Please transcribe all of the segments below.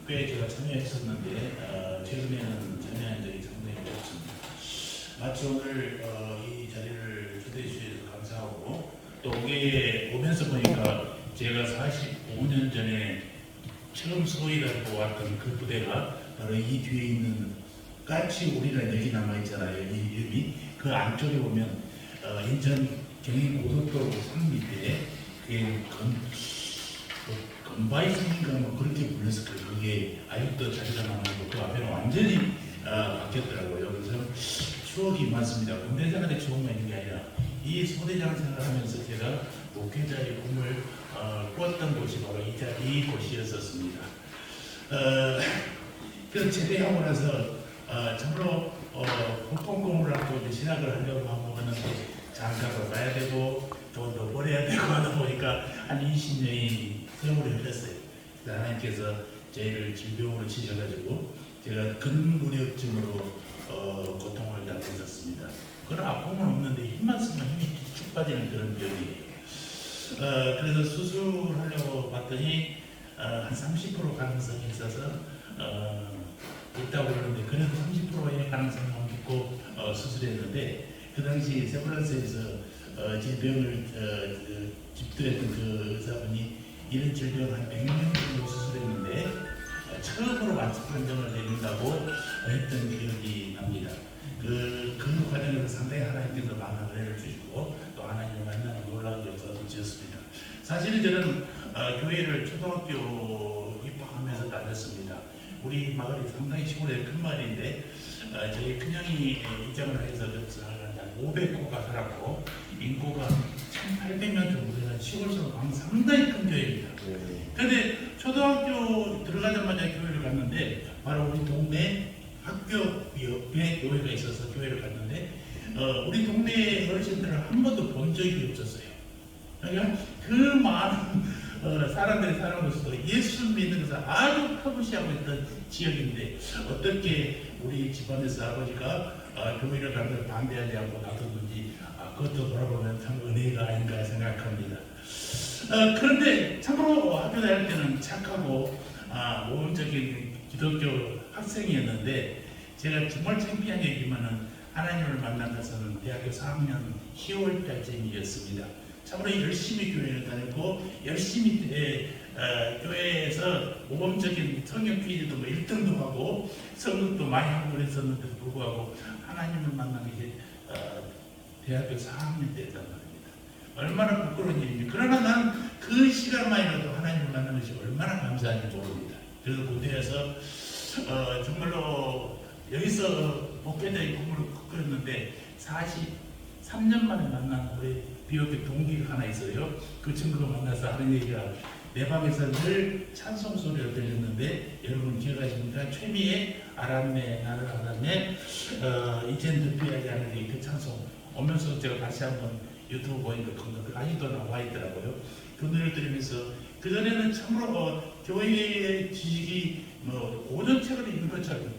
꽤 제가 참여했었는데 최근에는 참여한 적이 상당히 없습니다. 마치 오늘 이 자리를 초대해 주셔서 감사하고 또 오면서 보니까 제가 45년 전에 처음 소위라고 왔던 그 부대가 바로 이 뒤에 있는 까치오리라는 여기 남아있잖아요. 이 이름이 그 안쪽에 보면 인천 경인고속도로 산 밑에 그게 건바이성인가 뭐 그렇게 불렀을 거예요. 그게 아직도 자리가 남아있고 그 앞에는 완전히 바뀌었더라고요. 그래서 추억이 많습니다. 군대 생활의 추억만 있는 게 아니라 이 소대장 생활하면서 제가 목회자의 꿈을 꾸었던 곳이 바로 이곳이었었습니다. 그 제대하고 나서 참으로 국뽕공을 하고 이제 신학을 하려고 하는데 장가도 가야 되고 돈도 벌어야 되고 하다 보니까 한 20년이 세월이 흘렀어요. 하나님께서 저희를 질병으로 치셔가지고 제가 근무력증으로 고통을 당했었습니다. 그런 아픔은 없는데 힘만 쓰면 힘이 쭉 빠지는 그런 병이에요. 그래서 수술하려고 봤더니 한 30% 가능성이 있어서 있다고 그러는데 그래도 30%의 가능성만 믿고 수술했는데 그 당시 세브란스에서 제 병을 집도했던 그 의사분이 이런 질병을 한 100명 정도 수술했는데 처음으로 완치 판정을 내린다고 했던 기억이 납니다. 그 과정에서 상당히 하나님께서 많은 은혜를 주시고 또 하나님을 만나는 놀라운 역사도 지었습니다. 사실은 저는 교회를 초등학교 입학하면서 다녔습니다. 우리 마을이 상당히 시골의 큰 마을인데 저희 큰형이 입장을 해서 한 500호가 살았고 인구가 1,800명 정도 되는 시골에서 상당히 큰 교회입니다. 그런데 초등학교 들어가자마자 교회를 갔는데 바로 우리 동네 학교 옆에 교회가 있어서 교회를 갔는데 우리 동네 어르신들을 한 번도 본 적이 없었어요. 그러니까 그 많은 사람들이 살아오면서 예수 믿는 것을 아주 터부시하고 있던 지역인데 어떻게 우리 집안에서 아버지가 교회를 가는 걸 반대하지 않고 놔뒀는지 그것도 돌아보면 참 은혜가 아닌가 생각합니다. 그런데 참으로 학교 다닐 때는 착하고 모범적인 기독교 학생이었는데 제가 정말 창피한 얘기지만은 하나님을 만난 것은 대학교 4학년 10월 달쯤이었습니다. 참으로 열심히 교회를 다녔고 열심히 교회에서 모범적인 성경 퀴즈도 1등도 하고 성극도 많이 하고 그랬었는데도 불구하고 하나님을 만난 게 대학교 4학년 때였단 말입니다. 얼마나 부끄러운 일입니까? 그러나 난 그 시간만이라도 하나님을 만나는 것이 얼마나 감사한지 모릅니다. 그래서 군대에서 정말로 여기서 목회자의 꿈을 꾸었는데 43년 만에 만난 우리 비옥의 동기가 하나 있어요. 그 친구가 만나서 하는 얘기가 내 방에서 늘 찬송 소리를 들렸는데 여러분 기억하십니까? 최미의 아람네 나를 알았네 이젠 듣기하지 않으니 그 찬송 오면서 제가 다시 한번 유튜브 보니까 그 아직도 나와 있더라고요. 그 노래를 들으면서 그전에는 참으로 교회의 지식이 오전책을 읽는 것처럼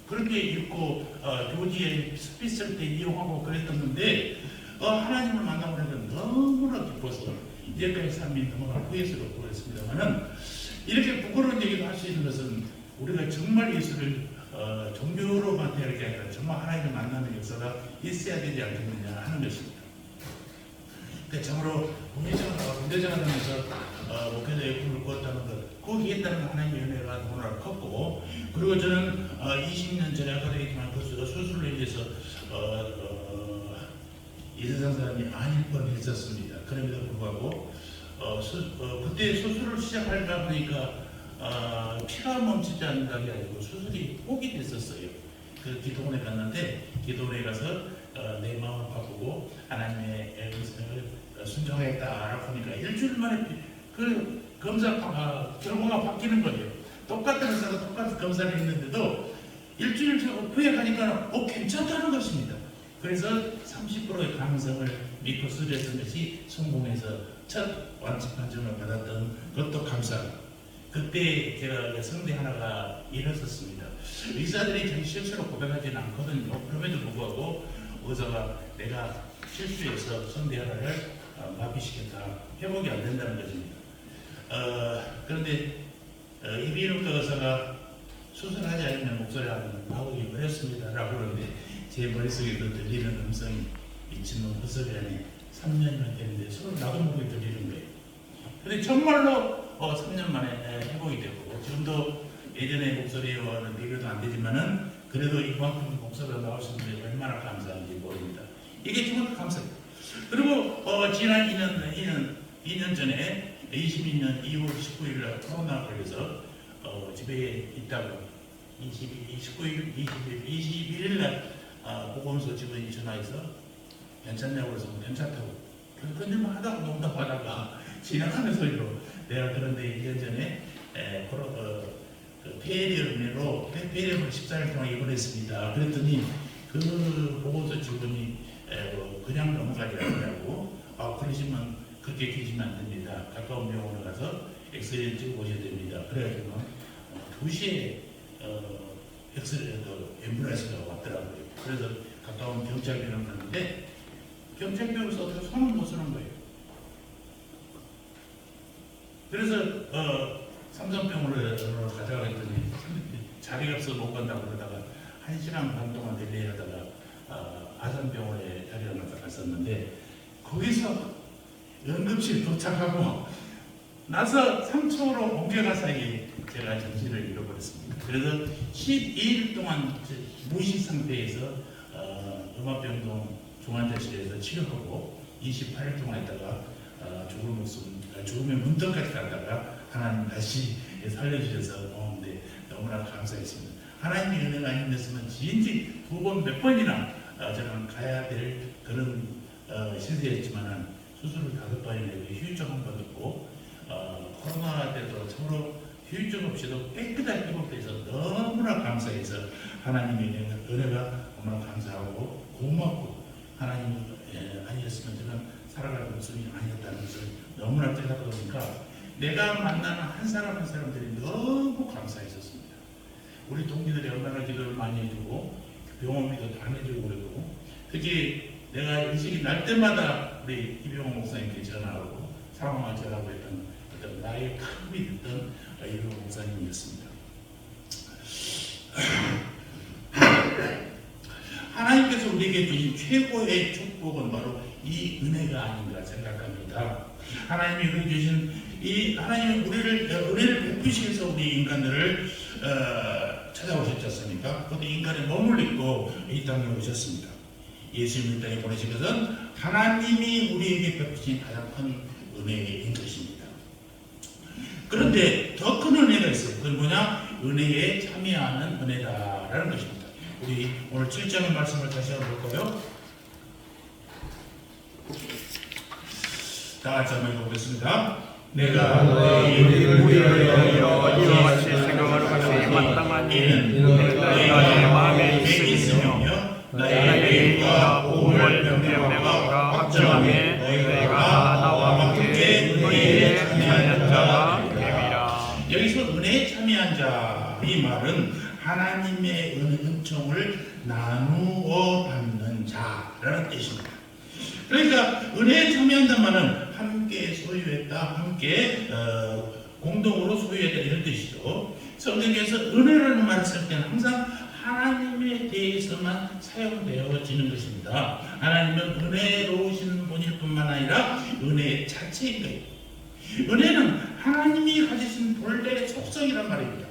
그렇게 읽고 교지에 습기 쓸 때 이용하고 그랬었는데 하나님을 만나고 나서 너무나 기뻐서 이제까지 삶이 너무나 후회스럽고 그랬습니다만은 이렇게 부끄러운 얘기도 할 수 있는 것은 우리가 정말 예수를 종교로만 대할 게 아니라 정말 하나님을 만나는 역사가 있어야 되지 않겠느냐 하는 것입니다. 그러니까 참으로 군대생활 하면서 목회자의 꿈을 꾸었다는 것, 거기에 따른 하나님의 은혜가 너무나 컸고, 그리고 저는 20년 전에 아까도 얘기했지만 그 수술로 인해서 이세상 사람이 아닐 뻔했었습니다. 그럼에도 불구하고 그때 수술을 시작하려다 보니까 피가 멈추지 않는다는 게 아니고 수술이 포기됐었어요. 그 기도원에 갔는데 기도원에 가서 내 마음을 바꾸고 하나님의 음성을 순종하겠다라고 하니까 일주일 만에 그 검사 결과가 바뀌는 거예요. 똑같은 의사가 똑같은 검사를 했는데도 일주일 후에 가니까 괜찮다는 것입니다. 그래서 30%의 가능성을 믿고 수술했던 것이 성공해서 첫 완치 판정을 받았던 것도 감사합니다. 그때 제가 성대 하나가 일었었습니다. 의사들이 자기 실수로 고백하지는 않거든요. 그럼에도 불구하고 의사가 내가 실수해서 성대 하나를 마비시켰다. 회복이 안 된다는 것입니다. 그런데 이비인후과 의사가 수술하지 않으면 목소리가 나오기 어렵습니다라고 그러는데 제 머릿속에도 들리는 음성이 미친놈 헛소리 안에 3년이나 됐는데 서로 나도 모르게 들리는 거예요. 근데 정말로 3년 만에 회복이 되고 지금도 예전에 목소리와는 비교도 안 되지만은 그래도 이만큼 목소리가 나올 수 있는 게 얼마나 감사한지 모릅니다. 이게 정말 감사해요. 그리고 지난 2년 전에 22년 2월 19일 날 코로나 걸려서 집에 있다가 19일, 20일, 21일 날 보건소 직원이 전화해서 괜찮냐고 그래서 괜찮다고 그런데 하다가 농담 하다가 지나가는 소리로 내가 그런데 2년 전에 폐렴으로 14일 동안 입원했습니다. 그랬더니 그 보건소 직원이 그냥 넘어가지 않냐고 그러시면 그렇게 계시면 안 됩니다. 가까운 병원에 가서 엑스레이 찍어 보셔야 됩니다. 그래가지고 2시에 앰뷸런스가 왔더라고요. 그래서 가까운 경찰병원을 갔는데 경찰병원에서 어떻게 손을 못 쓰는 거예요. 그래서 삼성병원을 가져가랬더니 자리가 없어서 못 간다고 그러다가 1시간 반 동안 딜레이 하다가 아산병원에 자리가 갔었는데 거기서 응급실 도착하고 나서 3초로 옮겨가 사이에 제가 정신을 잃어버렸습니다. 그래서 12일 동안 무의식 상태에서 음압병동 중환자실에서 치료하고 28일 동안 있다가 죽음의 문턱까지 갔다가 하나님 다시 살려주셔서 너무나 감사했습니다. 하나님의 은혜가 아니었으면 진지 2번 몇 번이나 저는 가야 될 그런 시대였지만 수술을 5번이나 했고 휴유증 한 번 했고 코로나 때도 참으로 휴유증 없이도 깨끗하게 회복돼서 너무나 감사해서 하나님의 은혜가 너무나 감사하고 고맙고 하나님 아니었으면 저는 살아갈 모습이 아니었다는 것을 너무나 깨닫다 보니까 내가 만나는 한 사람 한 사람들이 너무 감사했었습니다. 우리 동기들이 얼마나 기도를 많이 해주고 병원비도 다 내주고 그러고 특히 내가 의식이 날 때마다 우리 이병호 목사님께 전화하고 상황을 전하고 했던 어떤 나의 큰 힘이 됐던 이병호 목사님이었습니다. 하나님께서 우리에게 주신 최고의 축복은 바로 이 은혜가 아닌가 생각합니다. 하나님이 우리에게 주신 하나님은 은혜를 베푸시기 위해서 우리 인간들을 찾아오셨지 않습니까? 그것도 인간의 몸을 입고 이 땅에 오셨습니다. 예수님을 이 땅에 보내신 것은 하나님이 우리에게 베푸신 가장 큰 은혜인 것입니다. 그런데 더 큰 은혜가 있어요. 그건 뭐냐? 은혜에 참여하는 은혜다라는 것입니다. 우리 오늘 7장의 말씀을 다시 한번 볼까요? 다 같이 한번 읽어보겠습니다. 내가 너의 우리를 위하여 이와 같이 생각하는 것이 마땅한 이는 내가 내 마음에 있으며 나의 의와 복음을 명령과 확정함에 너희가 나와 함께 은혜에 참여한 자가 됨이라. 여기서 은혜에 참여한 자, 이 말은 하나님의 은총을 나누어 받는 자라는 뜻입니다. 그러니까 은혜에 참여한다는 말은 함께 소유했다, 함께 공동으로 소유했다 이런 뜻이죠. 성경에서 은혜라는 말을 쓸 때는 항상 하나님에 대해서만 사용되어지는 것입니다. 하나님은 은혜로우신 분일 뿐만 아니라 은혜 자체인 거예요. 은혜는 하나님이 가지신 본래의 속성이란 말입니다.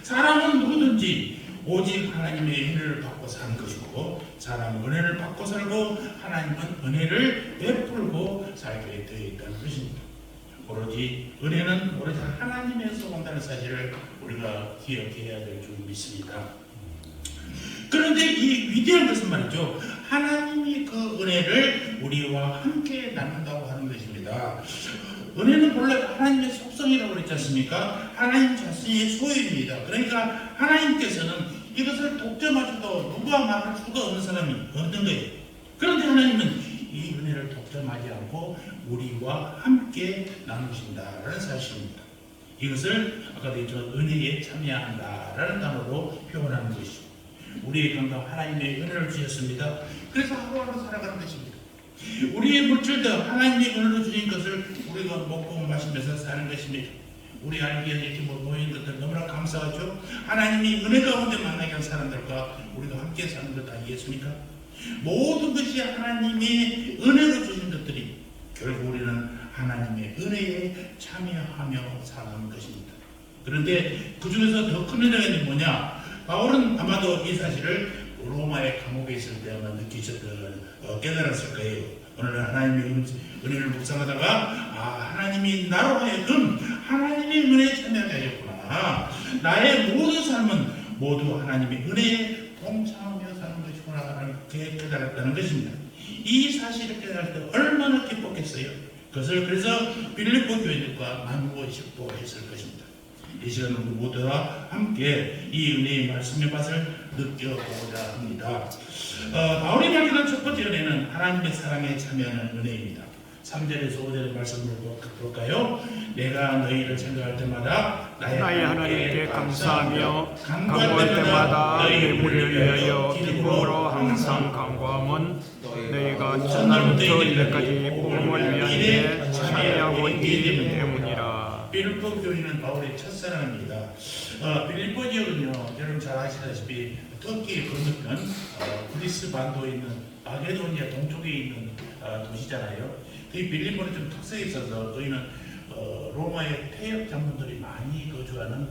사람은 누구든지 오직 하나님의 은혜를 받고 사는 것이고 사람은 은혜를 받고 살고 하나님은 은혜를 베풀고 살게 되어 있다는 것입니다. 오로지 은혜는 오로지 하나님에서 온다는 사실을 우리가 기억해야 될 줄 믿습니다. 그런데 이 위대한 것은 말이죠. 하나님이 그 은혜를 우리와 함께 나눈다고 하는 것입니다. 은혜는 본래 하나님의 속성이라고 그랬지 않습니까? 하나님 자신의 소유입니다. 그러니까 하나님께서는 이것을 독점하셔도 누가 말할 수가 없는 사람이 없는 거예요. 그런데 하나님은 이 은혜를 독점하지 않고 우리와 함께 나누신다라는 사실입니다. 이것을 아까도 얘기했지만 은혜에 참여한다라는 단어로 표현하는 것이죠. 우리의 건강 하나님의 은혜를 주셨습니다. 그래서 하루하루 살아가는 것입니다. 우리의 물질도 하나님의 은혜로 주신 것을 우리가 먹고 마시면서 사는 것입니다. 우리 알기에 이렇게 모인 것들 너무나 감사하죠. 하나님이 은혜 가운데 만나게 한 사람들과 우리가 함께 사는 것 아니겠습니까? 모든 것이 하나님의 은혜로 주신 것들이 결국 우리는 하나님의 은혜에 참여하며 사는 것입니다. 그런데 그 중에서 더 큰 은혜가 뭐냐? 바울은 아마도 이 사실을 로마의 감옥에 있을 때 아마 깨달았을 거예요. 어느 날 하나님의 은혜를 묵상하다가 하나님이 나로 하여금 하나님의 은혜에 참여하게 하셨구나. 나의 모든 삶은 모두 하나님의 은혜에 동참하며 사는 것이구나 라는 깨달았다는 것입니다. 이 사실을 깨달을 때 얼마나 기뻤겠어요. 그것을 그래서 빌립보 교회들과 나누고 싶어 했을 것입니다. 이 시간 우리 모두와 함께 이 은혜의 말씀의 맛을 느껴보고자 합니다. 바울이 밝히는 첫 번째 은혜는 하나님의 사랑에 참여하는 은혜입니다. 3절에서 5절의 말씀을 볼까요? 내가 너희를 생각할 때마다 나의 하나님께 감사하며 간구할 때마다 너희를 위하여 기쁨으로 항상 간구함은 너희가 첫날부터 이제까지 복음을 위하여 참여하고 있기 때문이라. 빌립보 교회는 바울의 첫사랑입니다. 빌립보 지역은요, 여러분 잘 아시다시피 터키 건너편 그리스 반도에 있는 마게도니아 동쪽에 있는 도시잖아요. 그 빌립보는 좀 특색이 있어서 저희는 로마의 폐역 장군들이 많이 거주하는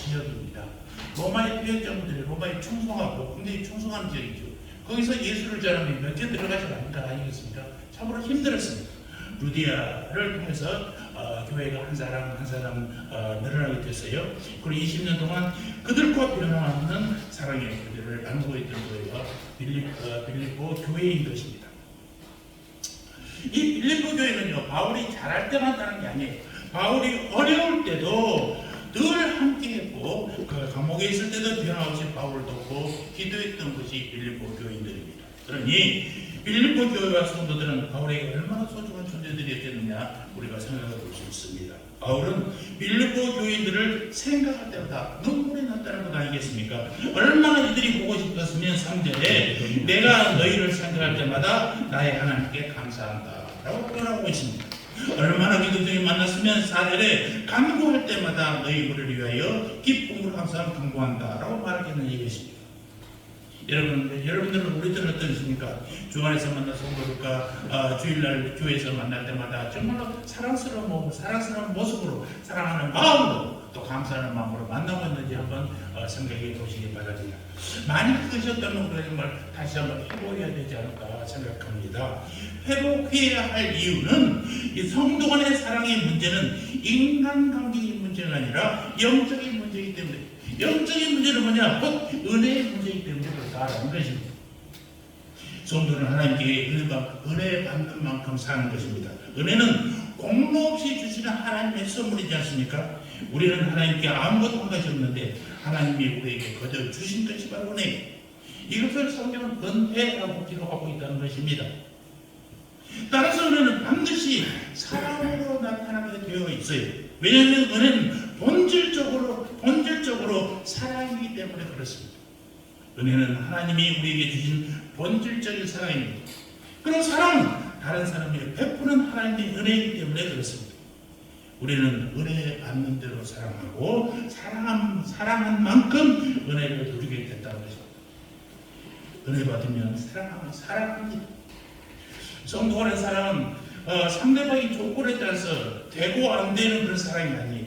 지역입니다. 로마의 폐역 장군들이 로마에 충성하고 굉장히 충성하는 지역이죠. 거기서 예수를 전하면 몇 개 들어가지 않는 거 아니겠습니까? 참으로 힘들었습니다. 루디아를 통해서 교회가 한 사람 한 사람 늘어나게 됐어요. 그리고 20년 동안 그들과 변함없는 사랑의 교제를 나누고 있던 교회가 빌립보 교회인 것입니다. 이 빌립보 교회는요, 바울이 잘할 때만 따는 게 아니에요. 바울이 어려울 때도 늘 함께했고 그 감옥에 있을 때도 변함없이 바울을 돕고 기도했던 것이 빌립보 교인들입니다. 그러니 빌립보 교회와 성도들은 바울에게 얼마나 소중한 존재들이었겠느냐 우리가 생각해 볼 수 있습니다. 바울은 빌립보 교인들을 생각할 때마다 눈물이 났다는 것 아니겠습니까? 얼마나 이들이 보고 싶었으면 3절에 내가 너희를 생각할 때마다 나의 하나님께 감사한다 라고 표현하고 있습니다. 얼마나 기도중에 만났으면 4절에 간구할 때마다 너희 무리를 위하여 기쁨으로 항상 간구한다 라고 말하겠는 얘기입니다. 여러분들은 우리들은 어떠십니까? 주 안에서 만난 성도들과 주일날 교회에서 만날 때마다 정말로 사랑스러운 모습으로 사랑하는 마음으로 또 감사하는 마음으로 만나고 있는지 한번 생각해 보시기 바랍니다. 만약 그러셨다면 우리가 정말 다시 한번 회복해야 되지 않을까 생각합니다. 회복해야 할 이유는 이 성도 간의 사랑의 문제는 인간관계의 문제가 아니라 영적인 문제이기 때문에, 영적인 문제는 뭐냐? 곧 은혜의 문제이기 때문에 그렇다라는 것입니다. 성도는 하나님께 은혜 받는 만큼 사는 것입니다. 은혜는 공로 없이 주시는 하나님의 선물이지 않습니까? 우리는 하나님께 아무것도 한 것이 없는데 하나님이 우리에게 거저 주신 것이 바로 은혜입니다. 이것을 성경은 은혜라고 기록하고 있다는 것입니다. 따라서 은혜는 반드시 사랑으로 나타나게 되어 있어요. 왜냐하면 은혜는 본질적으로 사랑이기 때문에 그렇습니다. 은혜는 하나님이 우리에게 주신 본질적인 사랑입니다. 그런 사랑은 다른 사람에게 베푸는 하나님의 은혜이기 때문에 그렇습니다. 우리는 은혜 받는 대로 사랑하고 사랑한 만큼 은혜를 누리게 됐다는 것입니다. 은혜 받으면 사랑합니다. 성도 간의 사랑은 상대방이 조건에 따라서 되고 안 되는 그런 사랑이 아니에요.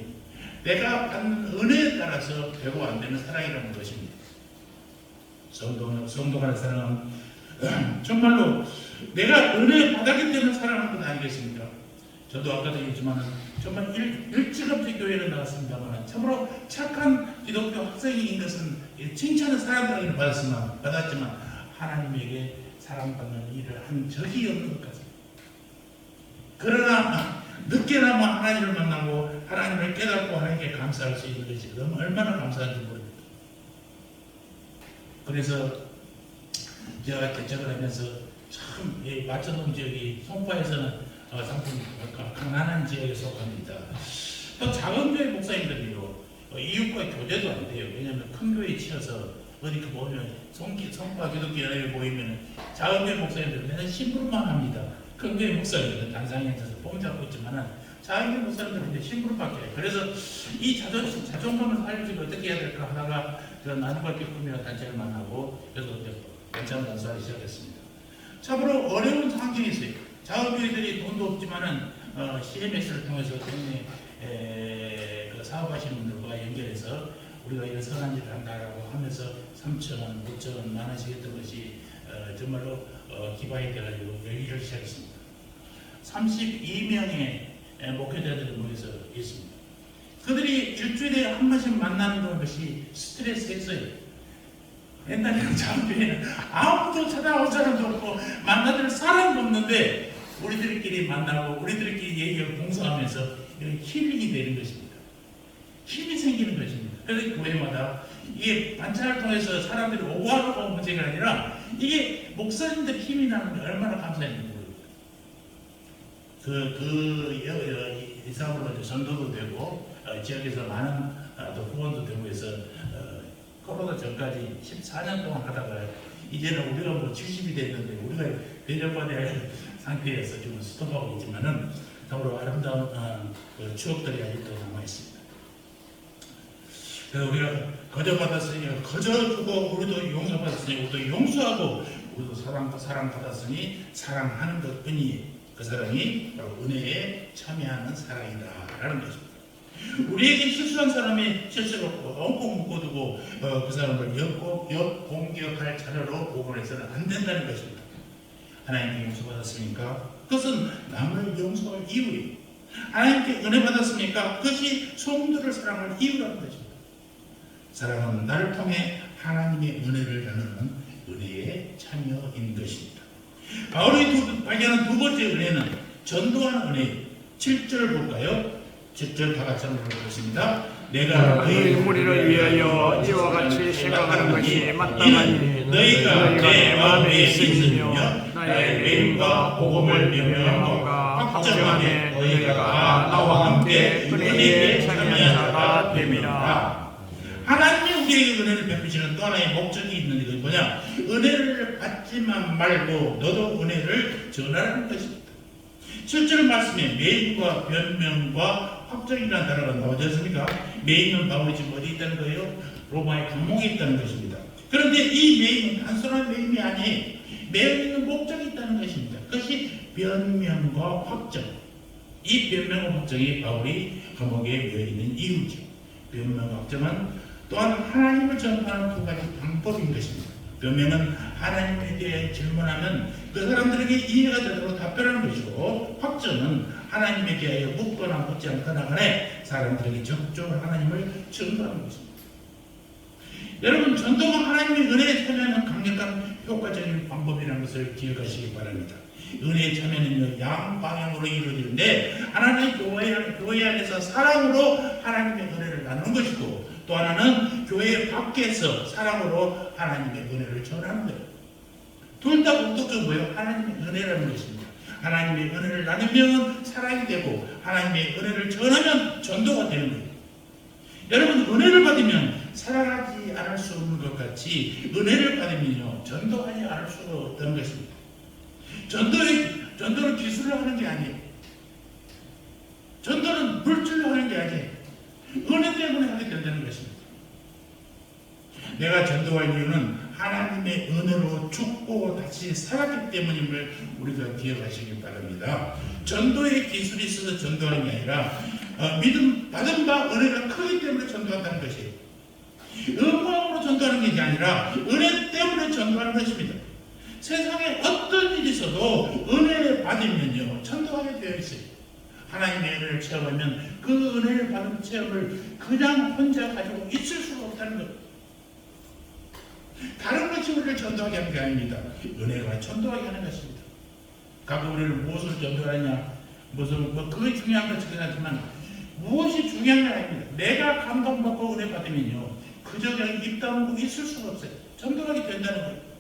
내가 받는 은혜에 따라서 되고 안 되는 사랑이라는 것입니다. 성도 간의 사랑은 정말로 내가 은혜 받았기 때문에 사랑하는 것 아니겠습니까? 저도 아까도 얘기했지만 정말 일찌감치 교회를 나왔습니다만 참으로 착한 기독교 학생인 것은 칭찬을 사람들에게 받았지만 하나님에게 사랑받는 일을 한 적이 없는 것 같습니다. 그러나 늦게나마 하나님을 만나고 하나님을 깨닫고 하나님께 감사할 수 있는 것이 너무 얼마나 감사한지 모릅니다. 그래서 제가 개척을 하면서 참 마천동 지역이 송파에서는 상품 가난한 지역에 속합니다. 또 작은 교회 목사님들이요 이웃과 교제도 안 돼요. 왜냐하면 큰 교회에 치여서 어디 보면 송파 기독교회에 보이면 작은 교회 목사님들은 맨날 심부름만 합니다. 큰 교회 목사님들은 단상에 앉아서 폼 잡고 있지만은 자기 목사님들은 이제 신부름밖에. 그래서 이 자존감을 살리기 어떻게 해야 될까 하다가 저 나눔밖에 꾸며 단체를 만나고 그래서 이제 괜찮은 단수하기 시작했습니다. 참으로 어려운 환경이 있어요. 자원교회들이 돈도 없지만은 CMS를 통해서 동네 그 사업하시는 분들과 연결해서 우리가 이런 선한 일을 한다라고 하면서 3,000원, 5,000원, 10,000원씩 했던 것이 정말로 기반이 돼가지고 일을 시작했습니다. 32명의 목회자들이 모여서 있습니다. 그들이 일주일에 한 번씩 만나는 것이 스트레스였어요. 옛날에는 자원교회는 아무도 찾아올 사람도 없고 만나들 사람도 없는데 우리들끼리 만나고 우리들끼리 얘기하고 봉사하면서 이런 힐링이 되는 것입니다. 힘이 생기는 것입니다. 그래서 교회마다 이게 반찬을 통해서 사람들이 오고하고 문제가 아니라 이게 목사님들 힘이 나는 게 얼마나 감사했는지 모르겠어요. 이상으로 전도도 되고 지역에서 많은 또 후원도 되고 해서 코로나 전까지 14년 동안 하다가 이제는 우리가 뭐 70이 됐는데 우리가 대접받아야 할 상태에서 지금 스톱하고 있지만은 참으로 아름다운 그 추억들이 아직도 남아있습니다. 그래서 우리가 거저받았으니 거저주고 우리도 용서받았으니 우리도 용서하고 우리도 사랑받았으니 사랑하는 것뿐이 그 사랑이 바로 은혜에 참여하는 사랑이다라는 것입니다. 우리에게 실수한 사람이 실수를 엉엉 묶어두고 그 사람을 역공격할 자료로 보관해서는 안 된다는 것입니다. 하나님께 용서받았습니까? 그것은 남을 용서할 이유예요. 하나님께 은혜 받았습니까? 그것이 성도를 사랑할 이유라는 것입니다. 사랑은 나를 통해 하나님의 은혜를 나누는 은혜의 참여인 것입니다. 바울이 발견한 두 번째 은혜는 전도하는 은혜. 7절 볼까요? 7절 다 같이 한번 보겠습니다. 내가 너희 무리를 위하여 이와 같이 생각하는 것이 마땅하니 너희가 내 마음에 있으며 나의 메임과 복음을 명령함과 확정함에 너희가 나와 함께 은혜에 참여한 자가 됨이라. 하나님이 우리에게 은혜를 베푸시는 또 하나의 목적이 있는 것이 뭐냐? 은혜를 받지만 말고 너도 은혜를 전하는 것입니다. 실제로 말씀에 메임과 변명과 확정이라는 단어가 나오지 않습니까? 메임은 바울이 지금 어디 있다는 거예요? 로마의 감옥에 있다는 것입니다. 그런데 이 메임은 단순한 메임이 아니에요. 메임은 목적이 있다는 것입니다. 그것이 변명과 확정. 이 변명과 확정이 바울이 감옥에 놓여 있는 이유죠. 변명과 확정은 또한 하나님을 전파하는 두 가지 방법인 것입니다. 변명은 하나님에 대해 질문하면 그 사람들에게 이해가 되도록 답변하는 것이고, 확정은 하나님에 대하여 묻거나 묻지 않거나 간에 사람들에게 적극적으로 하나님을 전도하는 것입니다. 여러분, 전도가 하나님의 은혜에 참여하는 강력한 효과적인 방법이라는 것을 기억하시기 바랍니다. 은혜의 참여는요, 양방향으로 이루어지는데, 하나님의 교회 안에서 사랑으로 하나님의 은혜를 나누는 것이고, 또 하나는 교회 밖에서 사랑으로 하나님의 은혜를 전하는 거예요. 둘 다 공통점은 뭐예요? 하나님의 은혜라는 것입니다. 하나님의 은혜를 나누면 사랑이 되고, 하나님의 은혜를 전하면 전도가 되는 거예요. 여러분, 은혜를 받으면 사랑하지 않을 수 없는 것 같이 은혜를 받으면요, 전도하지 않을 수가 없다는 것입니다. 전도는 기술로 하는 게 아니에요. 전도는 물질로 하는 게 아니에요. 은혜 때문에 하게 된다는 것입니다. 내가 전도할 이유는 하나님의 은혜로 죽고 다시 살았기 때문임을 우리가 기억하시기 바랍니다. 전도의 기술이 있어서 전도하는 게 아니라 믿음 받은 바 은혜가 크기 때문에 전도한다는 것이에요. 음모함으로 전도하는 것이 아니라 은혜 때문에 전도하는 것입니다. 세상에 어떤 일이 있어도 은혜를 받으면요, 전도하게 되어 있어요. 하나님의 은혜를 체험하면 그 은혜를 받은 체험을 그냥 혼자 가지고 있을 수가 없다는 것. 다른 것이 우리를 전도하게 하는 게 아닙니다. 은혜가 전도하게 하는 것입니다. 가끔 우리를 무엇을 전도하냐, 그게 중요한 것이긴 하지만 무엇이 중요한 건 아닙니다. 내가 감동받고 은혜 받으면요, 그저 그냥 입 다물고 있을 수가 없어요. 전도하게 된다는 거예요.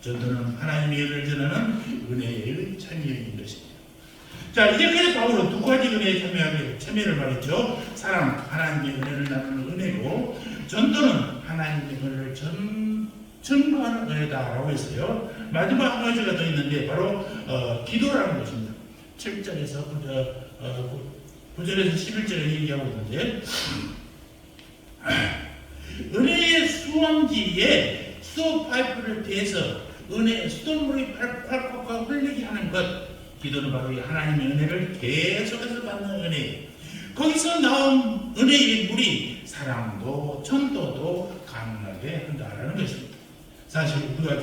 전도는 하나님의 은혜를 전하는 은혜의 참여인 것입니다. 자, 이제까지 바울은 두 가지 은혜에 참여를 말했죠. 사랑, 하나님의 은혜를 나누는 은혜고, 전도는 하나님의 은혜를 전파하는 은혜다라고 했어요. 마지막 한 가지가 더 있는데 바로 기도라는 것입니다. 7절에서 9절에서 11절을 얘기하고 있는데 은혜의 수원지에 수도 파이프를 대서 은혜의 수돗물이 콸콸콸 흘리게 하는 것, 기도는 바로 이 하나님의 은혜를 계속해서 받는 은혜. 거기서 나온 은혜의 물이 사랑도 전도도 가능하게 한다라는 것입니다. 사실 우리가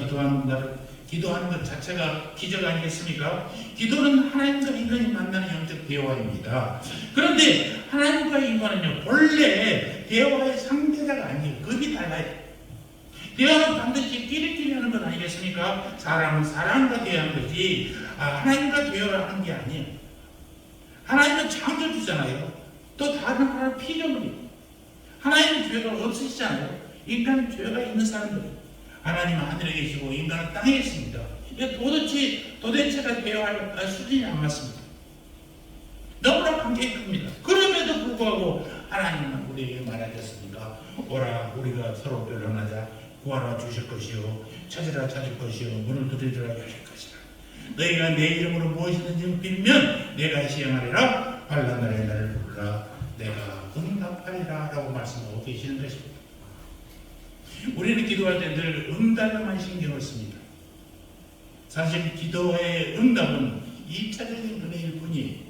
기도하는 것 자체가 기적 아니겠습니까? 기도는 하나님과 인간이 만나는 영적 대화입니다. 그런데 하나님과 인간은요, 본래 대화의 상대자가 아니에요. 급이 달라요. 대화는 반드시 끼리끼리 하는 건 아니겠습니까? 사람은 사람과 대화하는 거지 하나님과 대화하는 게 아니에요. 하나님은 창조주잖아요. 또 다른 하나님 피조물이에요. 하나님은 죄가 없으시잖아요. 인간은 죄가 있는 사람들이에요. 하나님은 하늘에 계시고 인간은 땅에 있습니다. 도대체가 대화할 수준이 안 맞습니다. 너무나 관계가 큽니다. 그럼에도 불구하고 하나님은 우리에게 말하셨습니다. 오라 우리가 서로 변론하자. 구하라 주실 것이요 찾으라 찾을 것이요 문을 두드리라 열릴 것이라. 너희가 내 이름으로 무엇이든지 빌면 내가 시행하리라. 환난 날에 나를 부르라. 내가 응답하리라 라고 말씀하고 계시는 것입니다. 우리는 기도할 때 늘 응답에만 신경을 씁니다. 사실 기도의 응답은 2차적인 은혜일 뿐이에요.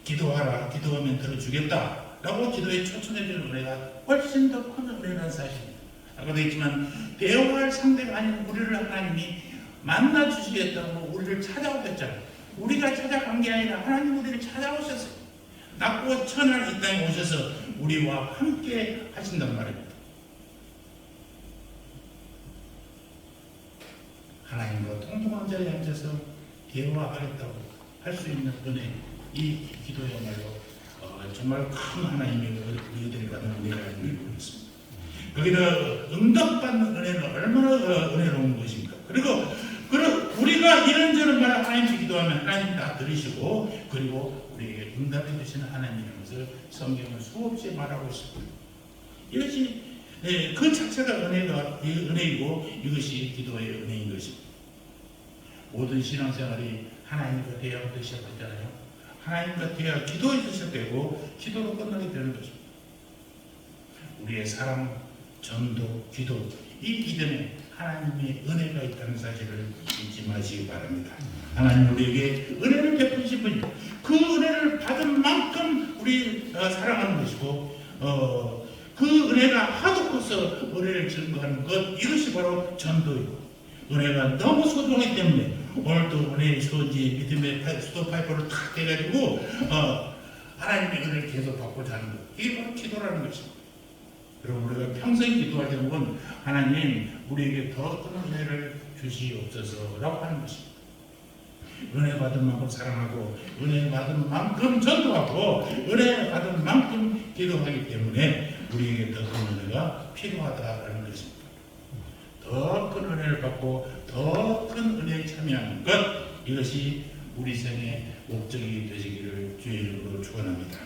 기도하라, 기도하면 들어주겠다 라고 기도에 초청해주는 은혜가 훨씬 더 큰 은혜라는 사실입니다. 아까도 했지만 대화할 상대가 아닌 우리를 하나님이 만나주시겠다고 우리를 찾아오셨잖아요. 우리가 찾아간 게 아니라 하나님 우리를 찾아오셨어요. 낮고 천할 이 땅에 오셔서 우리와 함께 하신단 말입니다. 하나님과 통통한 자리에 앉아서 대화하겠다고 할 수 있는 은혜, 이 기도야말로 정말 큰 하나님의 우리들이 받는 은혜가 아닌지 모르겠습니다. 거기다 응답받는 은혜는 얼마나 은혜로운 것입니까? 그리고 우리가 이런저런 말을 하나님께 기도하면 하나님 다 들으시고 그리고 우리에게 응답해 주시는 하나님이라는 것을 성경은 수없이 말하고 있습니다. 이것이 그 자체가 은혜이고 이것이 기도의 은혜인 것입니다. 모든 신앙생활이 하나님과 대화부터 시작했잖아요. 하나님과 대화, 기도에서 시작되고 기도로 끝나게 되는 것입니다. 우리의 사랑, 전도, 기도 이 이전에 하나님의 은혜가 있다는 사실을 잊지 마시기 바랍니다. 하나님 우리에게 은혜를 베푸신 분이고 그 은혜를 받은 만큼 우리 사랑하는 것이고 그 은혜가 하도 커서 은혜를 증거하는 것, 이것이 바로 전도이고 은혜가 너무 소중하기 때문에 오늘도 은혜의 수원지 믿음의 수도 파이프를 탁 대가지고 하나님의 은혜를 계속 받고자 하는 것, 이게 바로 기도라는 것입니다. 그럼 우리가 평생 기도할 때는 하나님 우리에게 더 큰 은혜를 주시옵소서라고 하는 것입니다. 은혜 받은 만큼 사랑하고 은혜 받은 만큼 전도하고 은혜 받은 만큼 기도하기 때문에 우리에게 더 큰 은혜가 필요하다라는 것입니다. 더 큰 은혜를 받고 더 큰 은혜에 참여하는 것, 이것이 우리 생의 목적이 되시기를 주의 이름으로 축원합니다.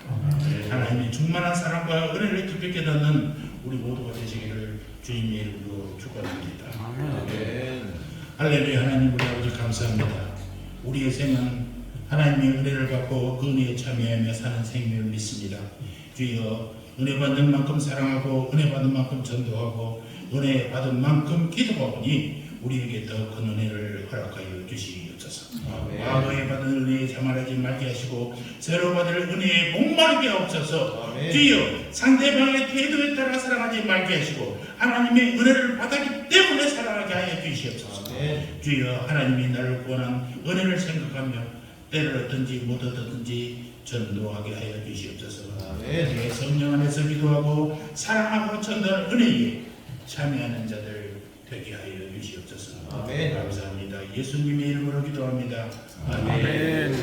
하나님의 충만한 사랑과 은혜를 깊이 깨닫는 우리 모두가 되시기를 주님의 이름으로 축원합니다. 할렐루야. 하나님 우리 아버지 감사합니다. 우리의 생은 하나님의 은혜를 받고 그 은혜에 참여하며 사는 생명을 믿습니다. 주여 은혜 받는 만큼 사랑하고 은혜 받는 만큼 전도하고 은혜 받은 만큼 기도하오니 우리에게 더 큰 은혜를 허락하여 주시옵소서. 과거에 받은 은혜에 자만하지 말게 하시고 새로 받을 은혜에 목마르게 하옵소서. 주여 상대방의 태도에 따라 사랑하지 말게 하시고 하나님의 은혜를 받았기 때문에 사랑하게 하여 주시옵소서. 주여 하나님이 나를 구원한 은혜를 생각하며 때를 얻든지 못 얻든지 전도하게 하여 주시옵소서. 내 성령 안에서 기도하고 사랑하고 전도하는 은혜에 참여하는 자들 되게 하여 주시옵소서. 감사합니다. 예수님의 이름으로 기도합니다. 아멘.